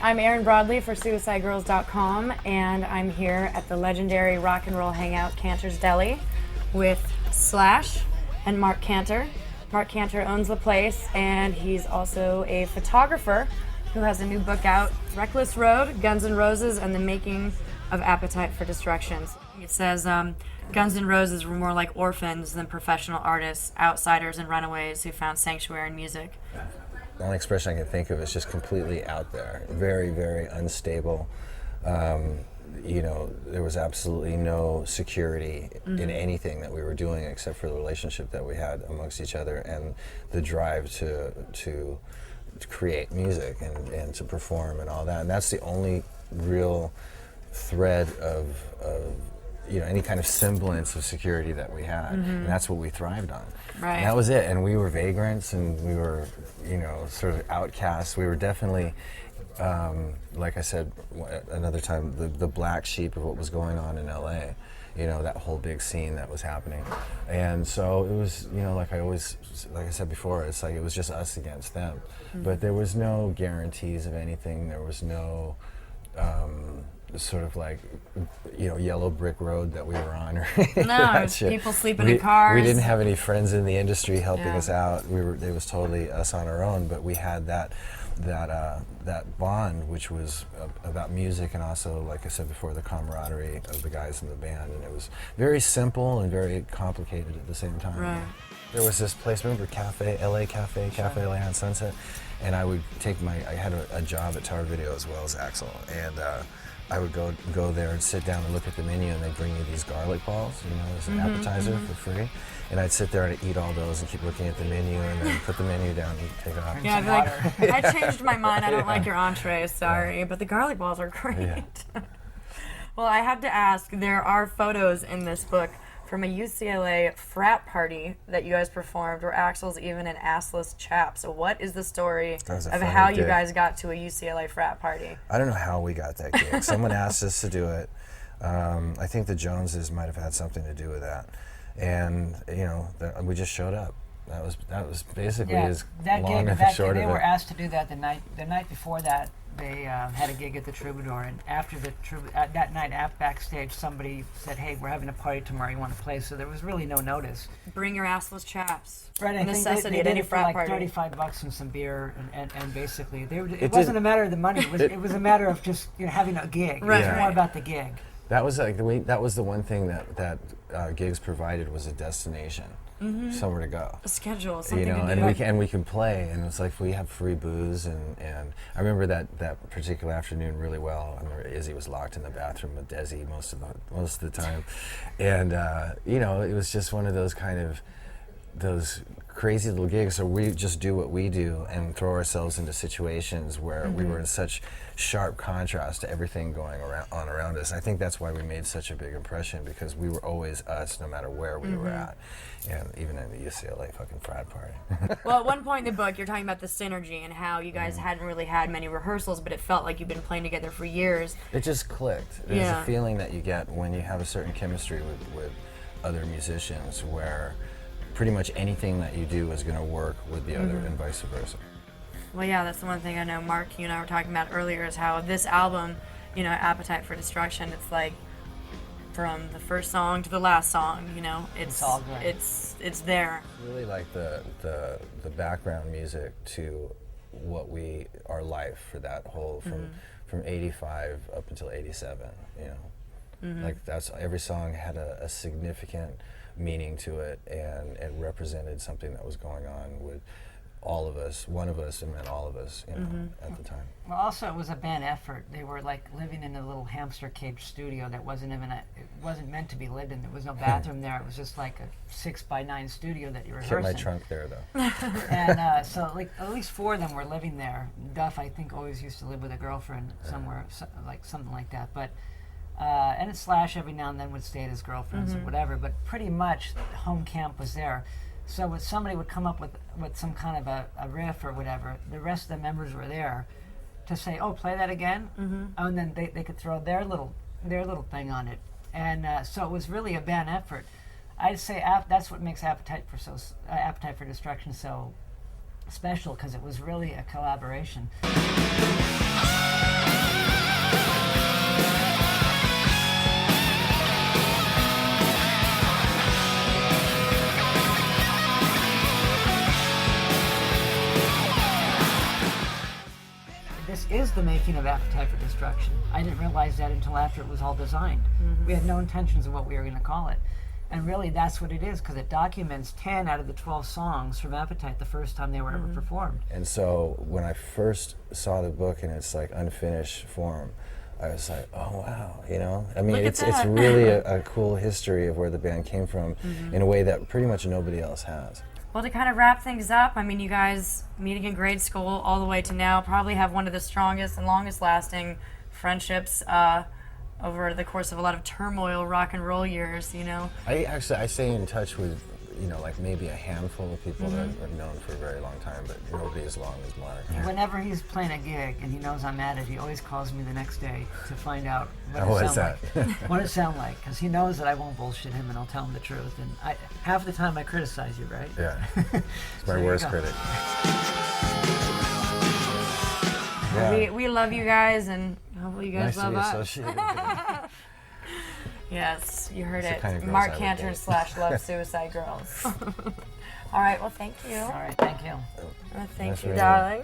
I'm Erin Broadley for SuicideGirls.com, and I'm here at the legendary rock and roll hangout Canter's Deli with Slash and Marc Canter. Marc Canter owns the place, and he's also a photographer who has a new book out, Reckless Road, Guns N' Roses, and the Making of Appetite for Destruction. It says, Guns N' Roses were more like orphans than professional artists, outsiders and runaways who found sanctuary in music. The only expression I can think of is just completely out there, very, very unstable. There was absolutely no security in anything that we were doing except for the relationship that we had amongst each other and the drive to create music and to perform and all that. And that's the only real thread of any kind of semblance of security that we had. And that's what we thrived on. Right. And that was it. And we were vagrants and we were, sort of outcasts. We were definitely, like I said another time, the black sheep of what was going on in LA. That whole big scene that was happening. And so it was, like I said before, it's like it was just us against them. But there was no guarantees of anything. There was no sort of like, yellow brick road that we were on. Or no, it was people sleeping in cars. We didn't have any friends in the industry helping us out. It was totally us on our own, but we had that bond, which was about music and also, like I said before, the camaraderie of the guys in the band. And it was very simple and very complicated at the same time. Right. There was this place, remember Cafe LA on Sunset? And I would take I had a job at Tower Video as well as Axel, and I would go there and sit down and look at the menu, and they'd bring you these garlic balls, as an appetizer for free. And I'd sit there and eat all those and keep looking at the menu and then put the menu down and take it off. Yeah, I'd be like, I changed my mind. I don't like your entrees, sorry, but the garlic balls are great. Yeah. Well, I have to ask, there are photos in this book from a UCLA frat party that you guys performed where Axel's even an assless chap. So what is the story of how you guys got to a UCLA frat party? I don't know how we got that gig. Someone asked us to do it. I think the Joneses might have had something to do with that. And, we just showed up. That was basically as long and short of it. They were asked to do that the night before that. They had a gig at the Troubadour, and after that night, backstage, somebody said, "Hey, we're having a party tomorrow. You want to play?" So there was really no notice. Bring your assless chaps. Right, I necessity think they at any did it for frat like party. $35 and some beer, and basically, it wasn't a matter of the money. It was a matter of just having a gig. Right. It was more about the gig. That was that was the one thing that gigs provided, was a destination. Somewhere to go, a schedule, something to do. and we can play, and it's like we have free booze, and I remember that particular afternoon really well. I remember Izzy was locked in the bathroom with Desi most of the time, and it was just one of those kind of those crazy little gigs. So we just do what we do and throw ourselves into situations where we were in such sharp contrast to everything going on around us. I think that's why we made such a big impression, because we were always us no matter where we were at, and even in the UCLA fucking frat party. Well, at one point in the book, you're talking about the synergy and how you guys hadn't really had many rehearsals, but it felt like you've been playing together for years. It just clicked. There's a feeling that you get when you have a certain chemistry with other musicians, where pretty much anything that you do is going to work with the other, and vice versa. Well, yeah, that's the one thing I know Mark, you and I were talking about earlier, is how this album, Appetite for Destruction, it's like from the first song to the last song, it's all good. It's there. Really like the background music to what our life for that whole from 85 up until 87, like that's every song had a significant meaning to it, and it represented something that was going on with all of us, one of us, and then all of us, at the time. Well, also it was a band effort. They were like living in a little hamster cage studio that wasn't meant to be lived in. There was no bathroom there. It was just like a 6x9 studio that you rehearsed in. Kept my trunk there though. And so like at least 4 of them were living there. Duff, I think, always used to live with a girlfriend somewhere, something like that. But and Slash every now and then would stay at his girlfriend's or whatever. But pretty much home camp was there. So when somebody would come up with some kind of a riff or whatever, the rest of the members were there to say, "Oh, play that again," and then they could throw their little thing on it, and so it was really a band effort. I'd say that's what makes Appetite for Destruction so special, because it was really a collaboration. This is the making of Appetite for Destruction. I didn't realize that until after it was all designed. We had no intentions of what we were going to call it. And really, that's what it is, because it documents 10 out of the 12 songs from Appetite the first time they were ever performed. And so when I first saw the book in its like unfinished form, I was like, oh wow, you know? I mean, Look at it's that. really a cool history of where the band came from in a way that pretty much nobody else has. Well, to kind of wrap things up, I mean, you guys meeting in grade school all the way to now probably have one of the strongest and longest lasting friendships over the course of a lot of turmoil rock and roll years, you know? I stay in touch with, you know, like maybe a handful of people that I've known for a very long time, but nobody as long as Marc. Whenever he's playing a gig and he knows I'm at it, he always calls me the next day to find out what How it was sounds that? like. What it sound like, because he knows that I won't bullshit him and I'll tell him the truth. And half the time I criticize you, right? Yeah, it's So my there you worst go. critic. We love you guys, and hopefully you guys Nice to love be us. associated. Yes, you heard It's the it. kind of girls Marc I would Canter date. / Love Suicide Girls. All right, well, thank you. All right, thank you. Thank Nice you, meeting you. darling.